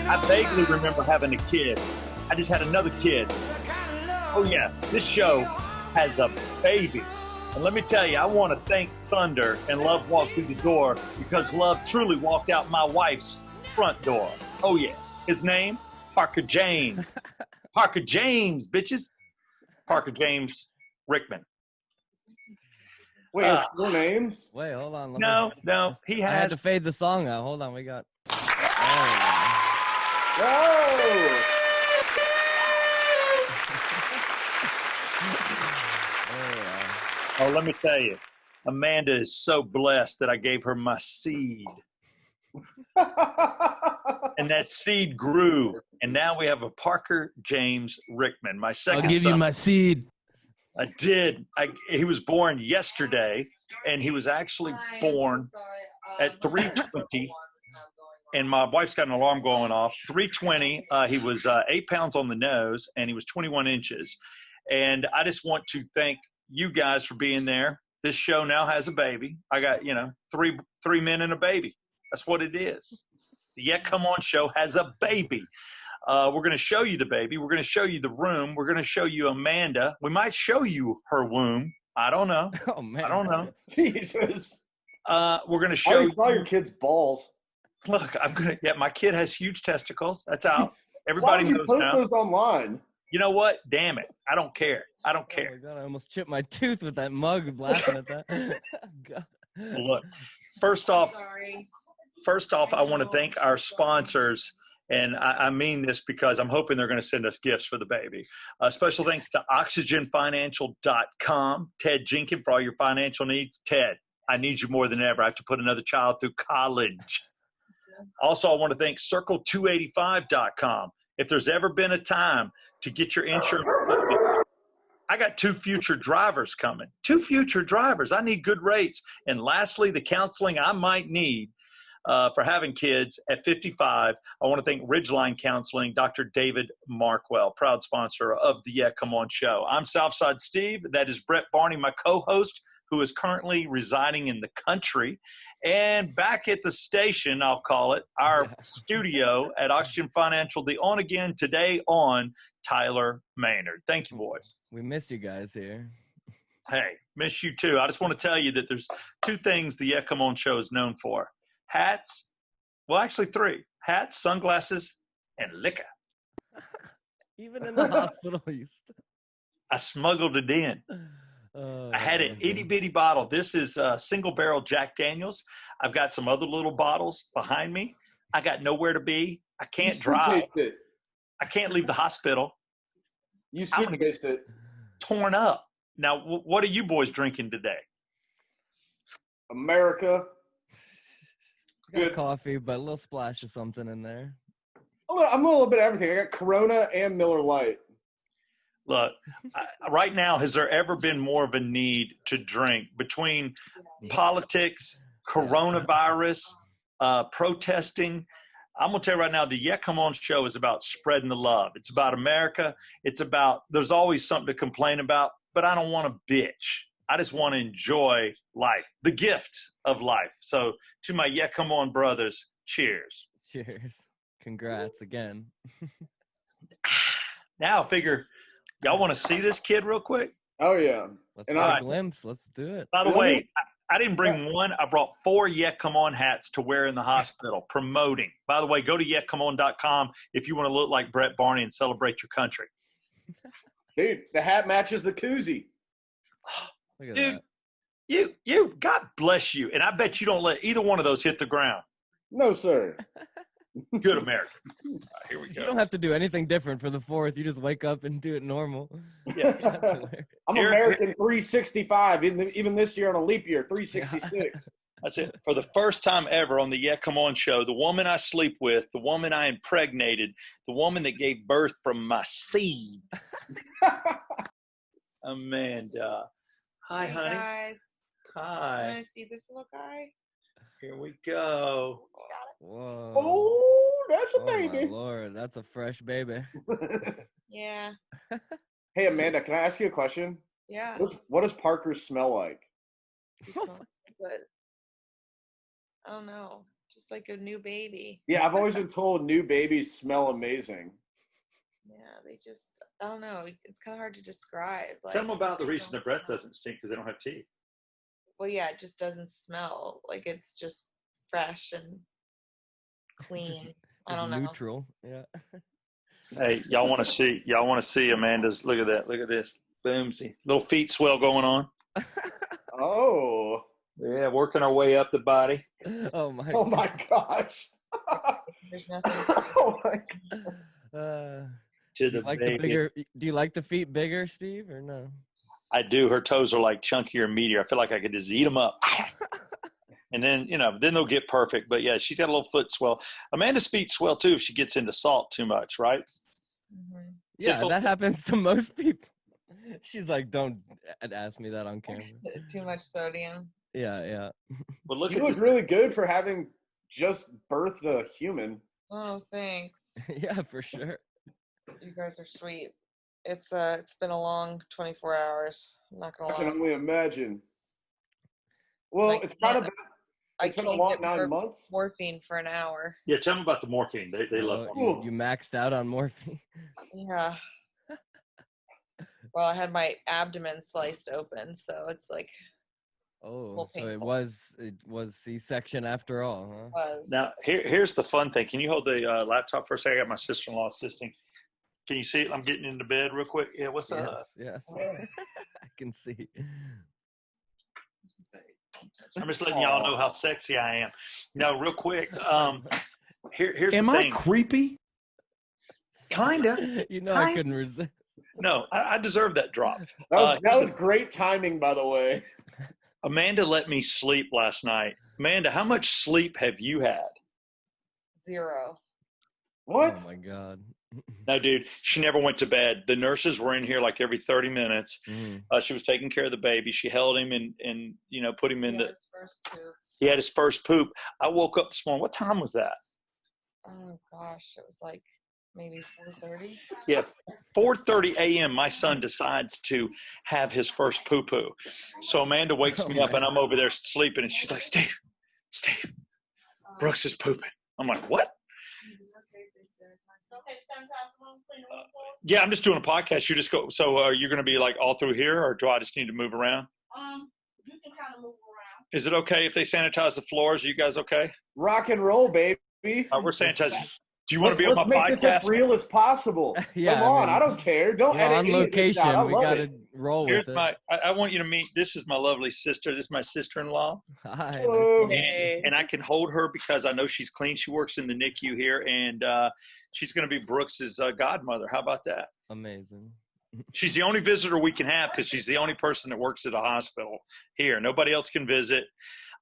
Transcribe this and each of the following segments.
I vaguely remember having a kid. I just had another kid. Oh, yeah, this show has a baby. And let me tell you, I want to thank Thunder and Love walked through the door because Love truly walked out my wife's front door. Oh, yeah. His name, Parker James. Parker James, bitches. Parker James Rickman. Wait, your names? Wait, hold on. No, he has. I had to fade the song out. Hold on, we got. Whoa! Oh, let me tell you, Amanda is so blessed that I gave her my seed. And that seed grew. And now we have a Parker James Rickman, my second I'll give son. you my seed. I did. He was born yesterday, and he was actually born at 3:20. And my wife's got an alarm going off. 3:20. He was 8 pounds on the nose, and he was 21 inches. And I just want to thank you guys for being there. This show now has a baby. I got, three men and a baby. That's what it is. The Yeah Come On show has a baby. We're going to show you the baby. We're going to show you the room. We're going to show you Amanda. We might show you her womb. I don't know. Oh, man. I don't know. Jesus. We're going to I show already saw your kid's balls. Look, my kid has huge testicles. That's out. Why Everybody would you knows post now. those online? You know what? Damn it. I don't care. I don't Oh care. my God, I almost chipped my tooth with that mug laughing at that. God. Look, first off, I want to thank our sponsors. And I mean this because I'm hoping they're going to send us gifts for the baby. Special thanks to OxygenFinancial.com. Ted Jenkins for all your financial needs. Ted, I need you more than ever. I have to put another child through college. Also, I want to thank Circle285.com. If there's ever been a time to get your insurance, I got 2 future drivers coming. 2 future drivers. I need good rates. And lastly, the counseling I might need for having kids at 55. I want to thank Ridgeline Counseling, Dr. David Markwell, proud sponsor of the Yeah Come On show. I'm Southside Steve. That is Brett Barney, my co-host, who is currently residing in the country. And back at the station, I'll call it, our studio at Oxygen Financial, the On Again Today on Tyler Maynard. Thank you, boys. We miss you guys here. Hey, miss you too. I just want to tell you that there's 2 things the Yeah Come On show is known for. Hats, well, actually 3. Hats, sunglasses, and liquor. Even in the hospital, I smuggled it in. I had an itty-bitty bottle. This is single-barrel Jack Daniels. I've got some other little bottles behind me. I got nowhere to be. I can't drive. It. I can't leave the hospital. You suitcased it. Torn up. Now, what are you boys drinking today? America. Good coffee, but a little splash of something in there. I'm a little bit of everything. I got Corona and Miller Lite. Look, right now, has there ever been more of a need to drink between politics, coronavirus, protesting? I'm going to tell you right now, the Yeah Come On show is about spreading the love. It's about America. It's about, there's always something to complain about, but I don't want to bitch. I just want to enjoy life, the gift of life. So to my Yeah Come On brothers, cheers. Cheers. Congrats again. Now I figure, y'all want to see this kid real quick? Oh, yeah. Let's get a glimpse. Let's do it. By the way, I didn't bring one. I brought 4 Yeah Come On hats to wear in the hospital, promoting. By the way, go to yeahcomeon.com if you want to look like Brett Barney and celebrate your country. Dude, the hat matches the koozie. Look at Dude, that. you, God bless you. And I bet you don't let either one of those hit the ground. No, sir. Good America. Here we go. You don't have to do anything different for the 4th. You just wake up and do it normal. Yeah. I'm American 365, even this year on a leap year, 366. That's it. For the first time ever on the Yeah Come On show, the woman I sleep with, the woman I impregnated, the woman that gave birth from my seed. Amanda. Hi, honey. Guys. Hi. Want to see this little guy? Here we go. Whoa. Oh, that's a baby. My Lord, that's a fresh baby. Yeah. Hey, Amanda, can I ask you a question? Yeah. What does Parker smell like? He smells good. I don't know. Just like a new baby. Yeah, I've always been told new babies smell amazing. Yeah, they just, I don't know. It's kind of hard to describe. Tell them about the they reason the don't breath smell. doesn't stink because they don't have teeth. Well, yeah, it just doesn't smell. Like it's just fresh and clean. I don't know. Neutral. Yeah. Hey, y'all want to see Amanda's? Look at that. Look at this. Boomsy. Little feet swell going on. Oh. Yeah, working our way up the body. Oh my. Oh my gosh. There's nothing. Oh my Uh, To do the you like baby. the bigger? Do you like the feet bigger, Steve, or no? I do. Her toes are like chunkier and meatier. I feel like I could just eat them up. And then, then they'll get perfect. But yeah, she's got a little foot swell. Amanda's feet swell too if she gets into salt too much, right? Mm-hmm. Yeah, that happens to most people. She's like, don't ask me that on camera. Too much sodium. Yeah. But look You at look this. really good for having just birthed a human. Oh, thanks. Yeah, for sure. You guys are sweet. It's been a long 24 hours. I'm not I gonna can lie. only imagine. Well, I it's kind of can't- it's been a can't long get 9 months. morphine for an hour. Yeah, tell them about the morphine. They love Oh, morphine. you maxed out on morphine. Yeah. Well, I had my abdomen sliced open, so it's like Oh, so painful. it was C-section after all, huh? was. Now, here's the fun thing. Can you hold the laptop for a second? I got my sister-in-law assisting. Can you see it? I'm getting into bed real quick. Yeah, what's up? Yes. I can see. I'm just letting y'all know how sexy I am. No, real quick. Here's Am the I thing. creepy? Kinda. I couldn't resist. No, I deserve that drop. That was great timing, by the way. Amanda let me sleep last night. Amanda, how much sleep have you had? 0. What? Oh my God. No, dude, she never went to bed. The nurses were in here like every 30 minutes. She was taking care of the baby. She held him and put him in His first poop. he had his first poop. I woke up this morning. What time was that? Oh gosh, it was like maybe 4:30. Yeah, 4:30 a.m. My son decides to have his first poo-poo. So Amanda wakes me up and I'm over there sleeping and she's like, Steve, Brooks is pooping. I'm like, what? Yeah, I'm just doing a podcast. You just go. So are you going to be like all through here, or do I just need to move around? You can kind of move around. Is it okay if they sanitize the floors? Are you guys okay? Rock and roll, baby. We're sanitizing. Do you want to be on Let's my make this as podcast? real as possible. Yeah, Come I on, mean, I don't care. Don't We're edit on any of this out. I location. We love gotta it. roll Here's with it. I want you to meet. This is my lovely sister. This is my sister-in-law. Hi. Hello. Nice to meet you. And I can hold her because I know she's clean. She works in the NICU here, and she's going to be Brooks's godmother. How about that? Amazing. She's the only visitor we can have because she's the only person that works at a hospital here. Nobody else can visit.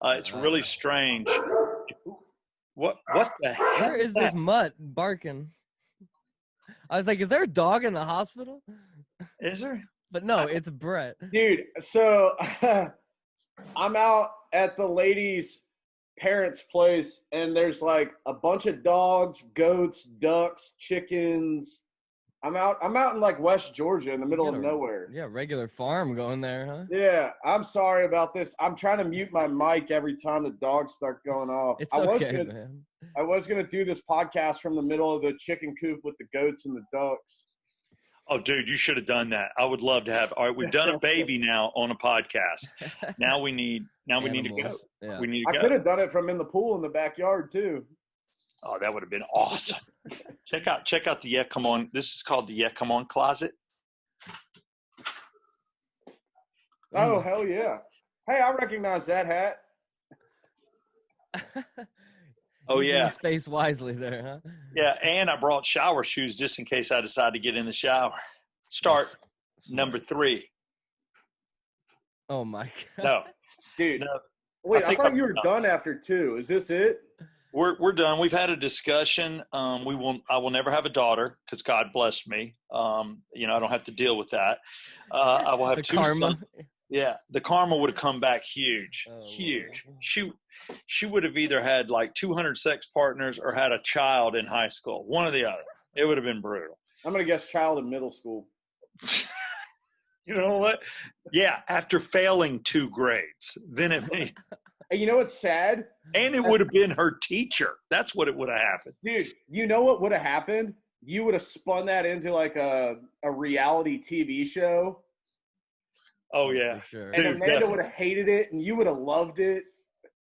It's really strange. What the heck? Where is this mutt barking? I was like, is there a dog in the hospital? Is there? But no, it's Brett. Dude, so I'm out at the lady's parents' place, and there's like a bunch of dogs, goats, ducks, chickens. I'm out in like West Georgia in the middle of nowhere. Yeah, regular farm going there, huh? Yeah, I'm sorry about this. I'm trying to mute my mic every time the dogs start going off. It's okay, man. I was gonna do this podcast from the middle of the chicken coop with the goats and the ducks. Oh, dude, you should have done that. I would love to have. All right, we've done a baby now on a podcast. Now we need to go. Yeah. We need I to could go. have done it from in the pool in the backyard too. Oh, that would have been awesome. Check out the Yeah Come On. This is called the Yeah Come On closet. Oh hell yeah! Hey, I recognize that hat. Oh Using yeah, the space wisely there, huh? yeah. And I brought shower shoes just in case I decide to get in the shower. Start number 3. Oh my God. No, Dude. no. Wait, I think thought I'm you were done. done after 2. Is this it? We're done. We've had a discussion. I will never have a daughter because God blessed me. I don't have to deal with that. I will have The 2 karma. sons. Yeah, the karma would have come back huge, Oh, huge. wow. She would have either had like 200 sex partners or had a child in high school, one or the other. It would have been brutal. I'm gonna guess child in middle school. You know what? Yeah, after failing 2 grades, then it may. And you know what's sad? And it would have been her teacher. That's what it would have happened. Dude, you know what would have happened? You would have spun that into like a reality TV show. Oh, yeah. For sure. And Dude, Amanda definitely. would have hated it, and you would have loved it.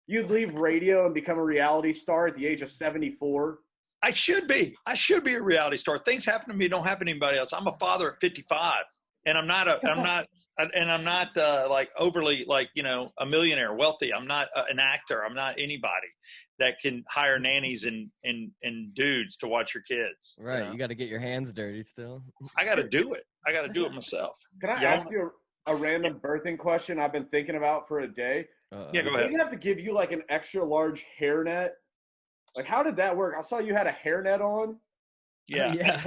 You'd leave radio and become a reality star at the age of 74. I should be. I should be a reality star. Things happen to me don't happen to anybody else. I'm a father at 55, and I'm not like overly like, you know, a millionaire, wealthy. I'm not an actor. I'm not anybody that can hire nannies and dudes to watch your kids. Right. know? You got to get your hands dirty still. I got to do it. I got to do it myself. Can I Yeah. ask you a random birthing question I've been thinking about for a day? Yeah, go Do ahead. they have to give you like an extra large hairnet? Like, how did that work? I saw you had a hairnet on. Yeah, Yeah.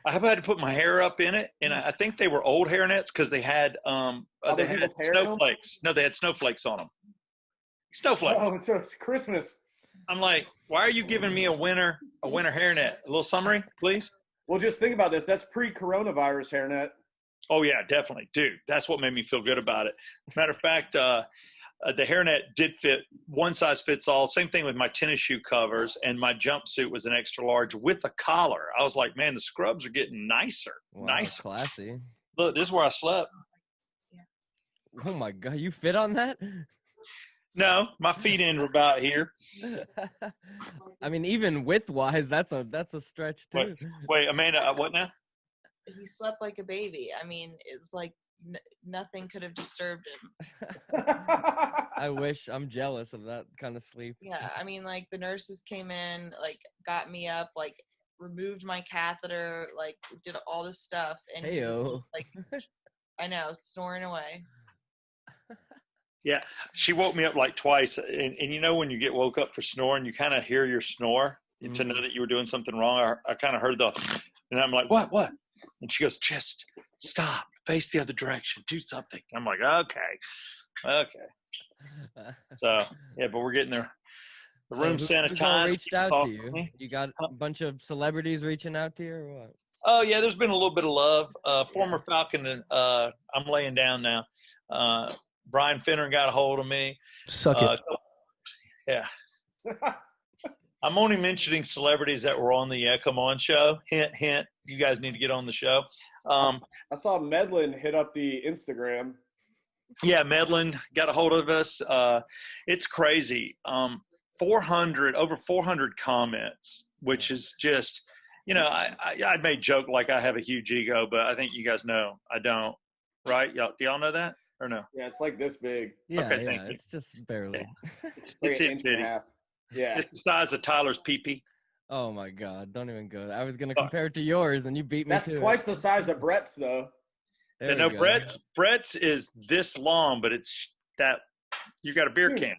I had to put my hair up in it, and I think they were old hairnets because they had Other they had people's hair in 'em? snowflakes. No, they had snowflakes on them. Snowflakes. Oh, so it's Christmas. I'm like, why are you giving me a winter hairnet? A little summary, please. Well, just think about this. That's pre-coronavirus hairnet. Oh yeah, definitely, dude. That's what made me feel good about it. Matter of fact, the hairnet did fit, one size fits all. Same thing with my tennis shoe covers, and my jumpsuit was an extra large with a collar. I was like, man, the scrubs are getting nicer, Wow, nicer. classy. Look, this is where I slept. Oh my God, you fit on that? No, my feet end about here. I mean, even width wise, that's a stretch too. Wait, Amanda, what now? He slept like a baby. I mean, it's like nothing could have disturbed him. I wish. I'm jealous of that kind of sleep. Yeah, I mean, like the nurses came in, like got me up, like removed my catheter, like did all this stuff, and he was Heyo. just, like, I know, snoring away. Yeah, she woke me up like twice, and you know when you get woke up for snoring, you kind of hear your snore to know that you were doing something wrong. I kind of heard and I'm like, what? And she goes, just stop, face the other direction, do something. I'm like, okay. So yeah, but we're getting there. The So room who's sanitized. all reached out Talk to with you? me. You got a bunch of celebrities reaching out to you, or what? Oh yeah, there's been a little bit of love. Former Falcon, and I'm laying down now. Brian Finner got a hold of me. Suck it. Yeah. I'm only mentioning celebrities that were on the Come On show. Hint, hint. You guys need to get on the show. I saw Medlin hit up the Instagram. Yeah, Medlin got a hold of us. It's crazy. Over 400 comments, which is just, you know, I made joke like I have a huge ego, but I think you guys know I don't. Right? Do y'all know that or no? Yeah, it's like this big. Yeah, Okay, yeah, thank you. it's just barely. Like It's an it, inch and a bitty. half. Yeah. It's the size of Tyler's pee-pee. Oh my God, don't even go there. I was gonna Oh. compare it to yours, and you beat me That's to twice it. the size of Brett's, though. There No, we go. Brett's is this long, but it's that you got a beer can.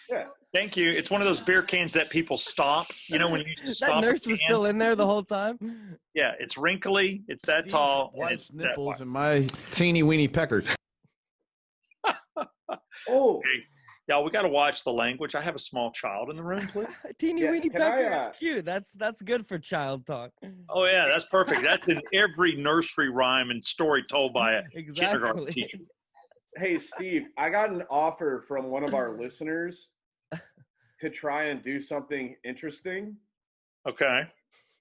Yeah. Thank you. It's one of those beer cans that people stomp. You know when you That stomp. nurse a was can? still in there the whole time. Yeah, it's wrinkly. It's that tall. And Wife's it's that nipples wide. and my teeny weeny pecker. Oh, Okay. Y'all, we got to watch the language. I have a small child in the room, please. Teeny Yeah, weeny can I, pecker is cute. That's good for child talk. Oh yeah, that's perfect. That's in every nursery rhyme and story told by a kindergarten Exactly. teacher. hey, Steve, I got an offer from one of our listeners to try and do something interesting. Okay.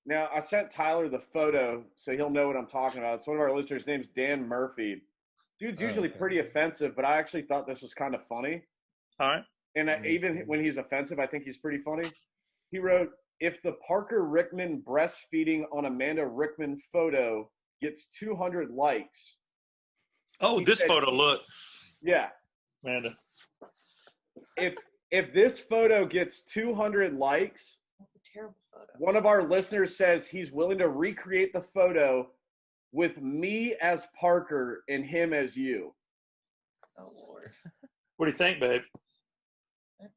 Now, I sent Tyler the photo so he'll know what I'm talking about. It's one of our listeners. His name's Dan Murphy. Dude's Oh, usually okay. pretty offensive, but I actually thought this was kind of funny. All right. And Let me even see. when he's offensive, I think he's pretty funny. He wrote, if the Parker Rickman breastfeeding on Amanda Rickman photo gets 200 likes. Oh, He this said- photo. Look, Yeah. Amanda. If this photo gets 200 likes, That's a terrible photo. one of our listeners says he's willing to recreate the photo with me as Parker and him as you. Oh Lord, What do you think, babe?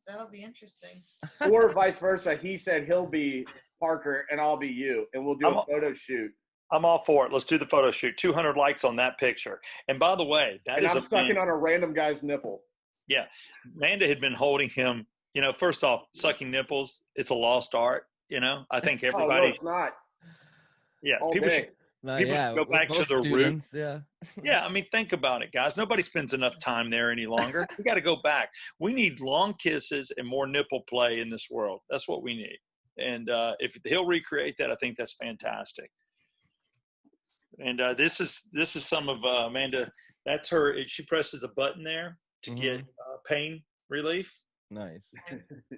that'll be interesting. Or vice versa. He said he'll be Parker and I'll be you. And we'll do a I'm- photo shoot. I'm all for it. Let's do the photo shoot. 200 likes on that picture. And by the way, that And is I'm a sucking thing. on a random guy's nipple. Yeah. Amanda had been holding him, you know, first off, sucking nipples, it's a lost art, you know. I think Oh, no, everybody, it's not. yeah, All people day. should, People yeah, should go we're back to both their roots. students, yeah. Yeah, I mean, think about it, guys. Nobody spends enough time there any longer. We got to go back. We need long kisses and more nipple play in this world. That's what we need. And if he'll recreate that, I think that's fantastic. And this is some of Amanda. That's her. She presses a button there to get pain relief. Nice.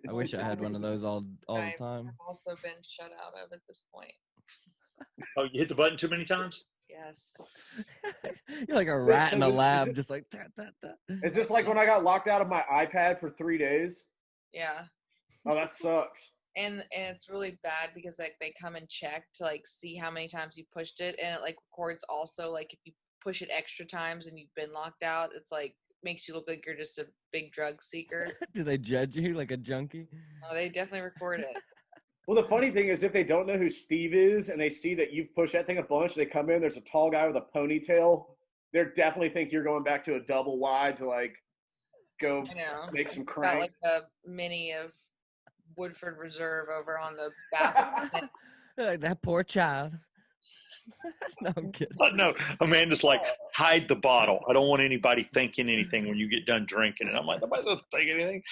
I wish I had one of those all the I've time. also been shut out of at this point. Oh, you hit the button too many times? Yes. You're like a rat in a lab, just like. Is this like when I got locked out of my iPad for 3 days? Yeah. Oh, that sucks. And it's really bad because like they come and check to like see how many times you pushed it, and it like records also like if you push it extra times and you've been locked out, it's like makes you look like you're just a big drug seeker. Do they judge you like a junkie? No, they definitely record it. Well, the funny thing is, if they don't know who Steve is and they see that you've pushed that thing a bunch, they come in, there's a tall guy with a ponytail. They definitely think you're going back to a double wide to like go I know. make some Got crank. like a mini of Woodford Reserve over on the bathroom. Like that poor child. No, I'm kidding. But no, Amanda's like, hide the bottle. I don't want anybody thinking anything when you get done drinking. And I'm like, nobody's going to think anything.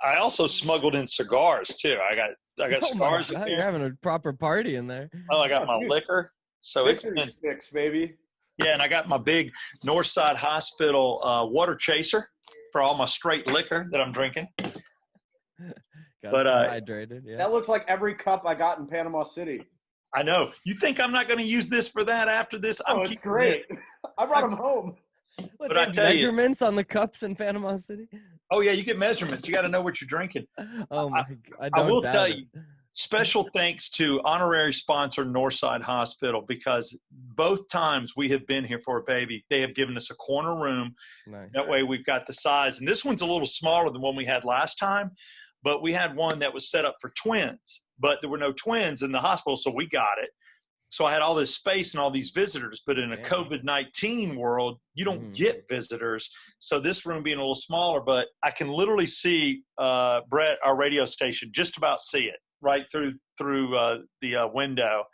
I also smuggled in cigars too. I got Oh my cigars in God, you're there. having a proper party in there. Oh, I got my liquor. So it's Victory been, sticks, baby. yeah, and I got my big Northside Hospital water chaser for all my straight liquor that I'm drinking. Got But, hydrated. Yeah. That looks like every cup I got in Panama City. I know. You think I'm not going to use this for that after this? I'm Oh, it's keeping great. it. I brought them home. What, but they I have tell you- measurements on the cups in Panama City? Oh, yeah, you get measurements. You got to know what you're drinking. Oh my! I I will don't tell doubt you, it. special thanks to honorary sponsor Northside Hospital, because both times we have been here for a baby, they have given us a corner room. Nice. That way we've got the size. And this one's a little smaller than one we had last time, but we had one that was set up for twins. But there were no twins in the hospital, so we got it. So I had all this space and all these visitors, but in a Yeah. COVID-19 world, you don't Mhm. get visitors. So this room being a little smaller, but I can literally see Brett, our radio station, just about see it right through the window.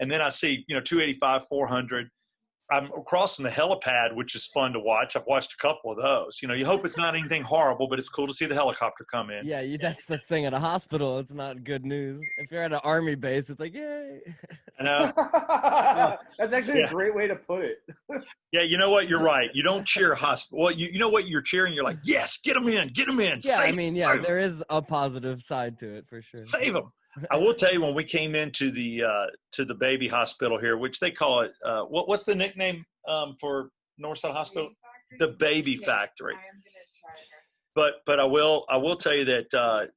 And then I see, 285, 400. I'm crossing the helipad, which is fun to watch. I've watched a couple of those. You hope it's not anything horrible, but it's cool to see the helicopter come in. Yeah, that's the thing. At a hospital, it's not good news. If you're at an army base, it's like, yay. I know. That's actually Yeah. a great way to put it. Yeah, you know what? You're right. You don't cheer hospital. Well, you know what you're cheering? You're like, yes, get them in, get them in. Yeah, save I mean, yeah, them, there is a positive side to it for sure. save them. I will tell you, when we came into the baby hospital here, which they call it, what's the nickname for Northside Hospital? The Baby Factory. I am gonna try her. But I will tell you that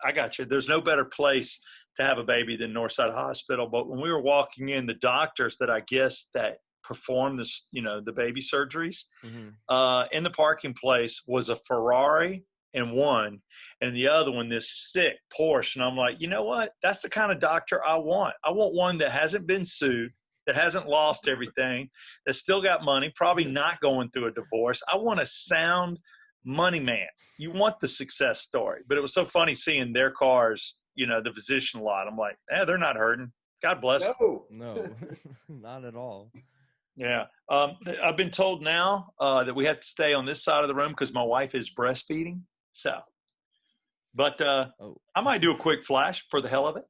I got you. There's no better place to have a baby than Northside Hospital. But when we were walking in, the doctors that I guess that perform this, the baby surgeries, in the parking place was a Ferrari and one, and the other one, this sick Porsche. And I'm like, you know what? That's the kind of doctor I want. I want one that hasn't been sued, that hasn't lost everything, that's still got money, probably not going through a divorce. I want a sound money man. You want the success story. But it was so funny seeing their cars, the physician lot. I'm like, they're not hurting. God bless them. No. No, not at all. Yeah. I've been told now that we have to stay on this side of the room because my wife is breastfeeding. So, but I might do a quick flash for the hell of it.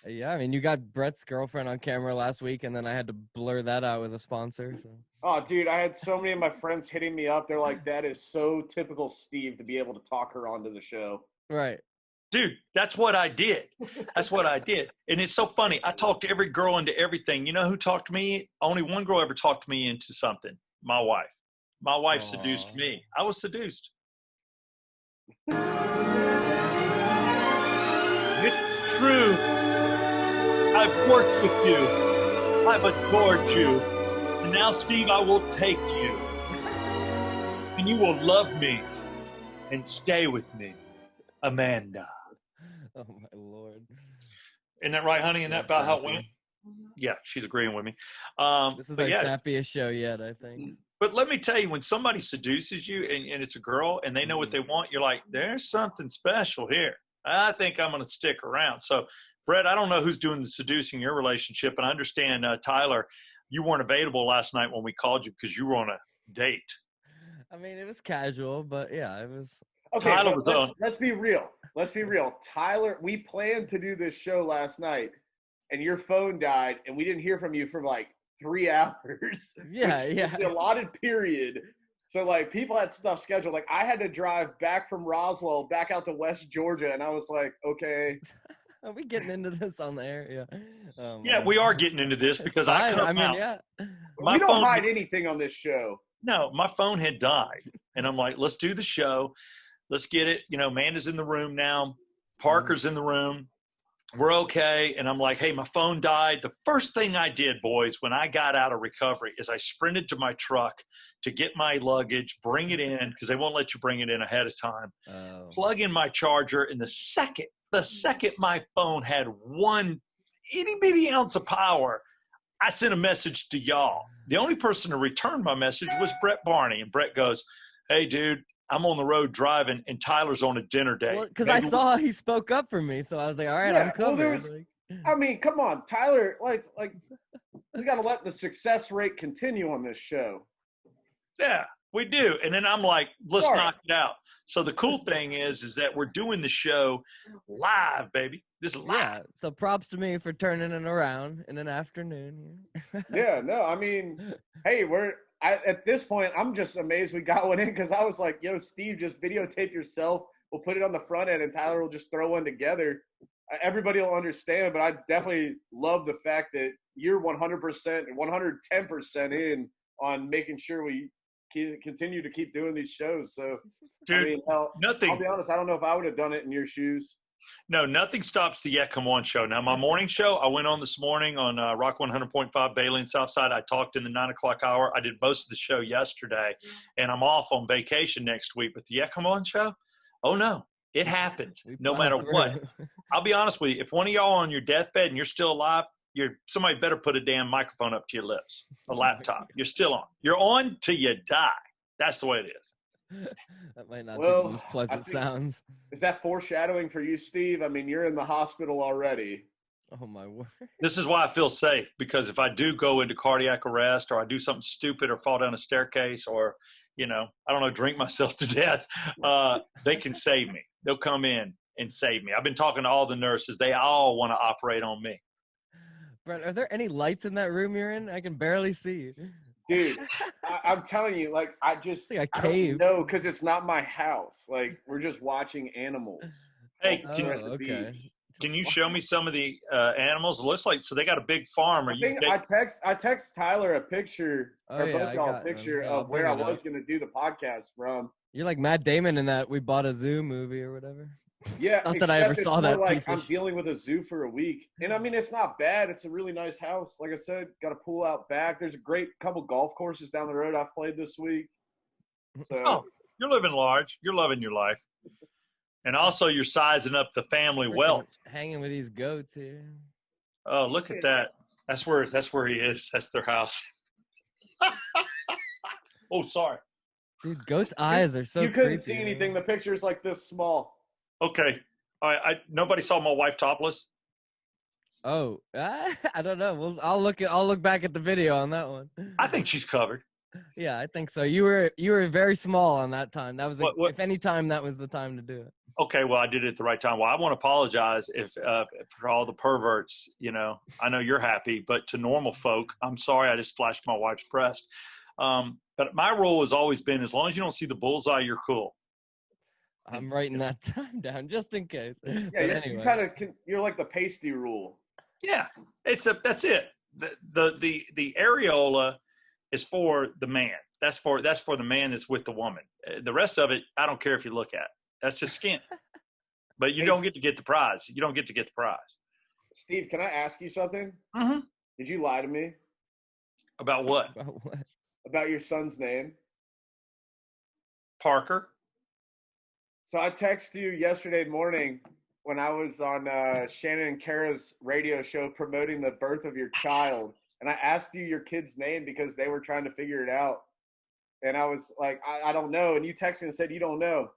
Yeah, I mean, you got Brett's girlfriend on camera last week, and then I had to blur that out with a sponsor. So. Oh, dude, I had so many of my friends hitting me up. They're like, that is so typical Steve to be able to talk her onto the show. Right. Dude, that's what I did. That's what I did. And it's so funny. I talked to every girl into everything. You know who talked me? Only one girl ever talked me into something. My wife. My wife seduced Aw. me. I was seduced. It's true. I've worked with you. I've adored you. And now, Steve, I will take you. And you will love me and stay with me. Amanda. Oh, my Lord. Isn't that right, honey? Isn't that That's about how it sappy. went? Yeah, she's agreeing with me. This is but our yeah, sappiest show yet, I think. but let me tell you, when somebody seduces you and it's a girl and they know what they want, you're like, there's something special here. I think I'm going to stick around. So Brett, I don't know who's doing the seducing in your relationship, and I understand, Tyler, you weren't available last night when we called you because you were on a date. I mean, it was casual, but yeah, it was. Okay, Tyler but was on. let's be real. Let's be real. Tyler, we planned to do this show last night, and your phone died, and we didn't hear from you for like 3 hours. Yeah, which yeah. is the allotted period. So like people had stuff scheduled. Like I had to drive back from Roswell back out to West Georgia, and I was like, okay. Are we getting into this on the air? Yeah. Yeah, we are getting into this because I Fine. come I mean, out. yeah. My We don't phone- hide anything on this show. No, my phone had died. And I'm like, let's do the show. Let's get it. You know, Amanda's in the room now. Parker's in the room. We're okay. And I'm like, hey, my phone died. The first thing I did, boys, when I got out of recovery is I sprinted to my truck to get my luggage, bring it in, because they won't let you bring it in ahead of time. Oh. Plug in my charger. And the second my phone had one itty bitty ounce of power, I sent a message to y'all. The only person to return my message was Brett Barney. And Brett goes, hey, dude, I'm on the road driving, and Tyler's on a dinner date. Well, because I saw he spoke up for me, so I was like, all right, Yeah, I'm well, covered. I mean, come on, Tyler. Like we got to let the success rate continue on this show. Yeah, we do. And then I'm like, let's Sorry. knock it out. So the cool thing is that we're doing the show live, baby. This is live. Yeah. So props to me for turning it around in an afternoon. Yeah, no, I mean, hey, at this point, I'm just amazed we got one in because I was like, yo, Steve, just videotape yourself. We'll put it on the front end, and Tyler will just throw one together. Everybody will understand, but I definitely love the fact that you're 100% and 110% in on making sure we continue to keep doing these shows. So, Dude, I mean, I'll be honest, I don't know if I would have done it in your shoes. No, nothing stops the Yeah Come On show. Now, my morning show, I went on this morning on Rock 100.5 Bailey and Southside. I talked in the 9 o'clock hour. I did most of the show yesterday, and I'm off on vacation next week. But the Yeah Come On show, oh no, it happens no matter what. I'll be honest with you. If one of y'all on your deathbed and you're still alive, somebody better put a damn microphone up to your lips, a laptop. You're still on. You're on till you die. That's the way it is. That might not be Well, the most pleasant sounds. Is that foreshadowing for you, Steve? I mean, you're in the hospital already. Oh my word. This is why I feel safe, because if I do go into cardiac arrest or I do something stupid or fall down a staircase or, I don't know, drink myself to death, they can save me. They'll come in and save me. I've been talking to all the nurses. They all want to operate on me. Brett, are there any lights in that room you're in? I can barely see. Dude, I'm telling you, like, I like a cave. No, because it's not my house. Like, we're just watching animals. Hey, okay. Can you show me some of the animals? It looks like, so they got a big farm. I text Tyler a picture, or both y'all a picture of where I was going to do the podcast from. You're like Matt Damon in that We Bought a Zoo movie or whatever. Yeah, not that I ever saw that. Like I'm dealing with a zoo for a week, and I mean it's not bad. It's a really nice house. Like I said, got a pool out back. There's a great couple golf courses down the road I've played this week. So you're living large. You're loving your life, and also you're sizing up the family wealth. Hanging with these goats here. Oh, look at that! That's where he is. That's their house. Oh, sorry. Dude, goats' eyes are so you couldn't creepy, see anything. The picture's like this small. Okay. All right. Nobody saw my wife topless. Oh, I don't know. I'll look back at the video on that one. I think she's covered. Yeah, I think so. You were very small on that time. That was if any time that was the time to do it. Okay, well I did it at the right time. Well, I want to apologize if for all the perverts. I know you're happy, but to normal folk, I'm sorry. I just flashed my wife's breast. But my rule has always been, as long as you don't see the bullseye, you're cool. I'm writing that time down just in case. Yeah, you're like the pasty rule. Yeah, that's it. The areola is for the man. That's for the man that's with the woman. The rest of it, I don't care if you look at. That's just skin. But you don't get to get the prize. You don't get to get the prize. Steve, can I ask you something? Mm-hmm. Did you lie to me? About what? About your son's name. Parker. So I texted you yesterday morning when I was on Shannon and Kara's radio show promoting the birth of your child. And I asked you your kid's name because they were trying to figure it out. And I was like, I don't know. And you texted me and said, you don't know.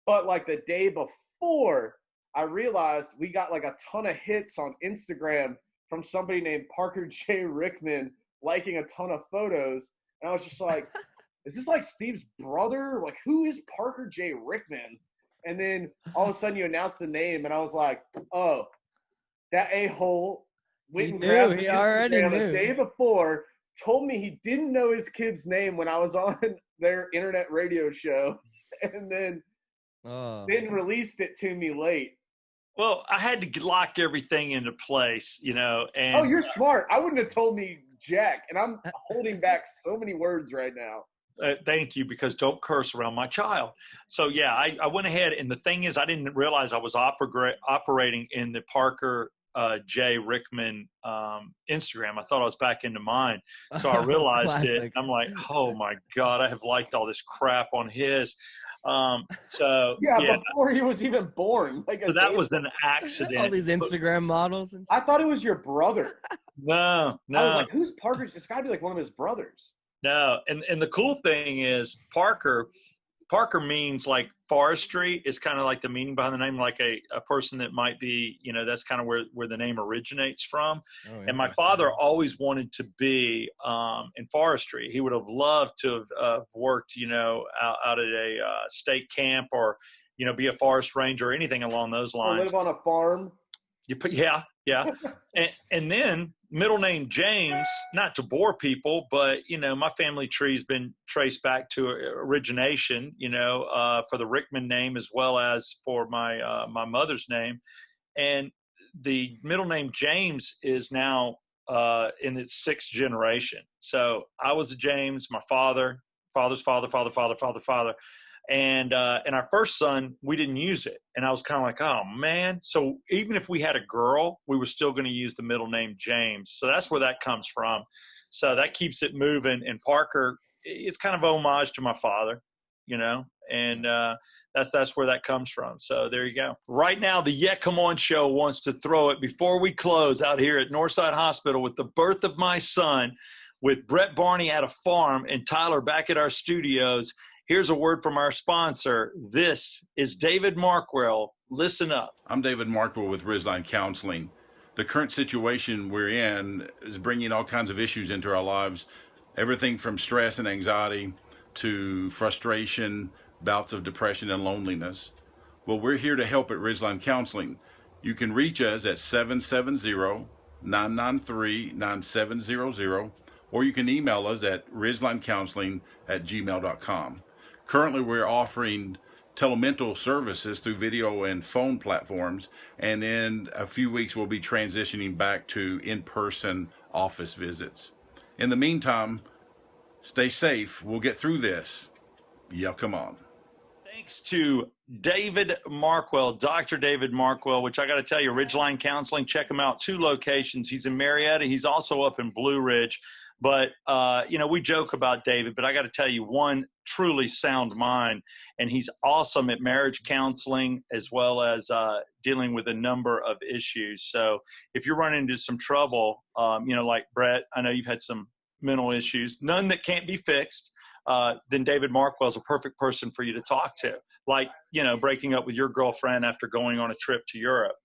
But like the day before, I realized we got like a ton of hits on Instagram from somebody named Parker J. Rickman liking a ton of photos. And I was just like, is this like Steve's brother? Like, who is Parker J. Rickman? And then all of a sudden you announced the name, and I was like, oh, that a-hole went and grabbed He the already Instagram knew. the day before, told me he didn't know his kid's name when I was on their internet radio show, and then released it to me late. Well, I had to lock everything into place, and Oh, you're smart. I wouldn't have told me jack, and I'm holding back so many words right now. Thank you, because don't curse around my child. So, yeah, I went ahead. And the thing is, I didn't realize I was operating in the Parker J. Rickman Instagram. I thought I was back into mine. So I realized it. I'm like, oh, my God, I have liked all this crap on his. Before he was even born. So that was an accident. All these Instagram models. I thought it was your brother. No. I was like, who's Parker? It's got to be like one of his brothers. No, and the cool thing is Parker means like forestry is kind of like the meaning behind the name, like a person that might be, that's kind of where the name originates from. And my father always wanted to be in forestry. He would have loved to have worked, out at a state camp or, be a forest ranger or anything along those lines. Or live on a farm. Yeah. And then middle name James, not to bore people, but, my family tree's been traced back to origination, for the Rickman name as well as for my mother's name. And the middle name James is now in its 6th generation. So I was a James, my father's father. And our first son, we didn't use it. And I was kind of like, oh, man. So even if we had a girl, we were still going to use the middle name James. So that's where that comes from. So that keeps it moving. And Parker, it's kind of homage to my father, and that's where that comes from. So there you go. Right now, the Yeah Come On Show wants to throw it before we close out here at Northside Hospital with the birth of my son, with Brett Barney at a farm and Tyler back at our studios. Here's a word from our sponsor. This is David Markwell. Listen up. I'm David Markwell with Ridgeline Counseling. The current situation we're in is bringing all kinds of issues into our lives, everything from stress and anxiety to frustration, bouts of depression and loneliness. Well, we're here to help at Ridgeline Counseling. You can reach us at 770-993-9700, or you can email us at ridgelinecounseling@gmail.com. Currently, we're offering telemental services through video and phone platforms, and in a few weeks, we'll be transitioning back to in-person office visits. In the meantime, stay safe. We'll get through this. Yeah, come on. Thanks to David Markwell, Dr. David Markwell, which I got to tell you, Ridgeline Counseling, check him out. 2 locations. He's in Marietta. He's also up in Blue Ridge. But, we joke about David, but I got to tell you, one truly sound mind, and he's awesome at marriage counseling as well as dealing with a number of issues. So if you're running into some trouble, like Brett, I know you've had some mental issues, none that can't be fixed, then David Markwell is a perfect person for you to talk to. Like, breaking up with your girlfriend after going on a trip to Europe,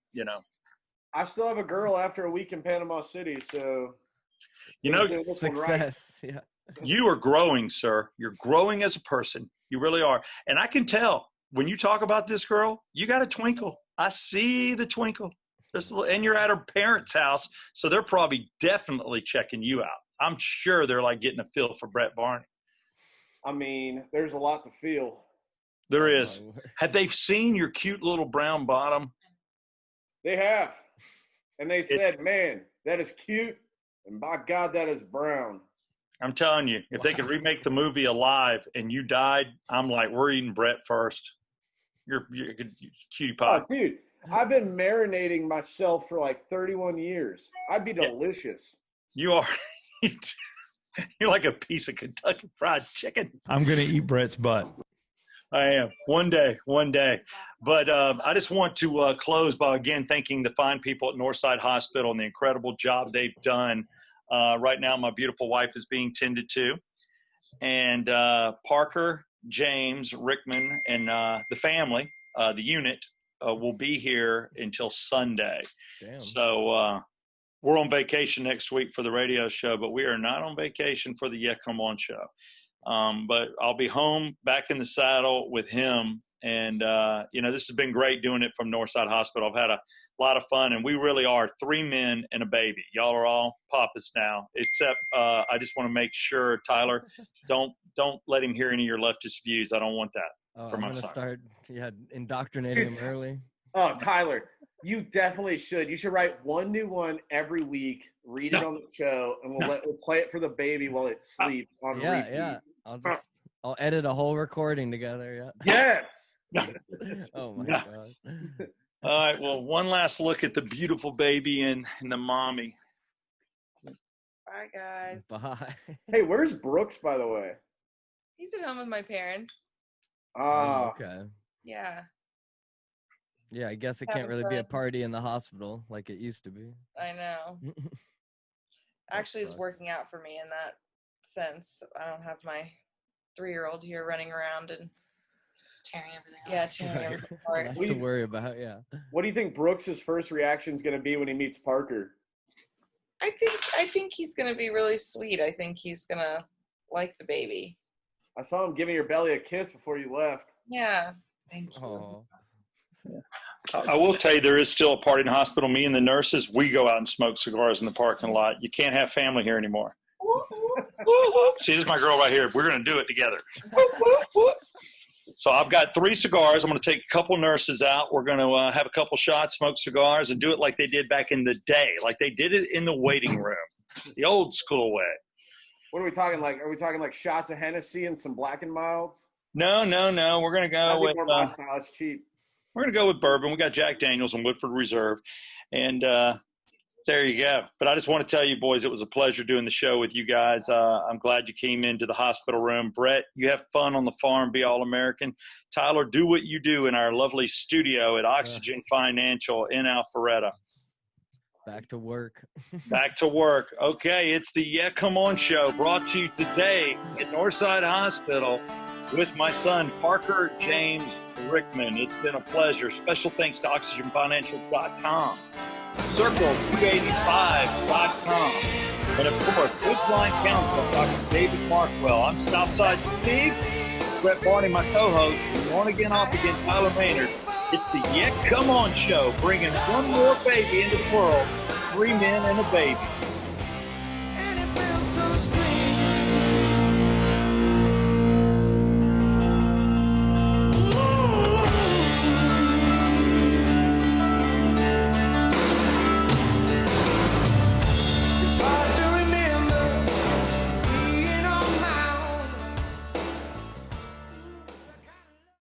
I still have a girl after a week in Panama City, so... Success. Right. Yeah. You are growing, sir. You're growing as a person. You really are. And I can tell when you talk about this girl, you got a twinkle. I see the twinkle. And you're at her parents' house, so they're probably definitely checking you out. I'm sure they're like getting a feel for Brett Barney. I mean, there's a lot to feel. There is. Have they seen your cute little brown bottom? They have. And they said, man, that is cute. And by God, that is brown. I'm telling you, if they could remake the movie Alive and you died, I'm like, we're eating Brett first. You're a good cutie pie. Oh, dude, I've been marinating myself for like 31 years. I'd be delicious. You are. You're like a piece of Kentucky Fried Chicken. I'm going to eat Brett's butt. I am. One day. But I just want to close by, again, thanking the fine people at Northside Hospital and the incredible job they've done. Right now, my beautiful wife is being tended to. And Parker, James, Rickman, and the family, the unit, will be here until Sunday. Damn. So we're on vacation next week for the radio show, but we are not on vacation for the Yeah Come On show. But I'll be home back in the saddle with him. And, this has been great doing it from Northside Hospital. I've had a lot of fun, and we really are 3 men and a baby. Y'all are all papas now, except I just want to make sure, Tyler, don't let him hear any of your leftist views. I don't want that. I'm for my going to son. start indoctrinating him early. Oh, Tyler, you definitely should. You should write one new one every week, read it on the show, and we'll play it for the baby while it sleeps on repeat. Yeah. I'll edit a whole recording together. Yeah. Yes. Oh my God. All right. Well, one last look at the beautiful baby and the mommy. Bye, guys. Bye. Hey, where's Brooks, by the way? He's at home with my parents. Okay. Yeah. Yeah, I guess it Having can't really be a fun. party in the hospital like it used to be. I know. Actually, it's working out for me in that sense. I don't have my 3-year-old here running around and Tearing everything up. yeah, tearing everything apart. Less to worry about, yeah. What do you think Brooks' first reaction is going to be when he meets Parker? I think he's gonna be really sweet. I think he's gonna like the baby. I saw him giving your belly a kiss before you left. Yeah. Thank you. Oh. I will tell you, there is still a party in the hospital. Me and the nurses, we go out and smoke cigars in the parking lot. You can't have family here anymore. See, this is my girl right here. We're going to do it together. So I've got 3 cigars. I'm going to take a couple nurses out. We're going to have a couple shots, smoke cigars, and do it like they did back in the day, like they did it in the waiting room, the old school way. What are we talking like? Are we talking like shots of Hennessy and some Black and Milds? No. We're going to go with more my style. It's cheap. we're going to go with bourbon. We got Jack Daniels and Woodford Reserve, and there you go. But I just want to tell you, boys, it was a pleasure doing the show with you guys. I'm glad you came into the hospital room. Brett, you have fun on the farm, be All-American. Tyler, do what you do in our lovely studio at Oxygen Financial in Alpharetta. Back to work. Back to work. Okay, it's the Yeah Come On show brought to you today at Northside Hospital with my son, Parker James Rickman. It's been a pleasure. Special thanks to OxygenFinancial.com. Circle285.com. And of course, Woodline Council, Dr. David Markwell. I'm Southside Steve, Brett Barney, my co-host, and on again, off again, Tyler Maynard. It's the Yeah Come On show, bringing one more baby into the world, 3 men and a baby.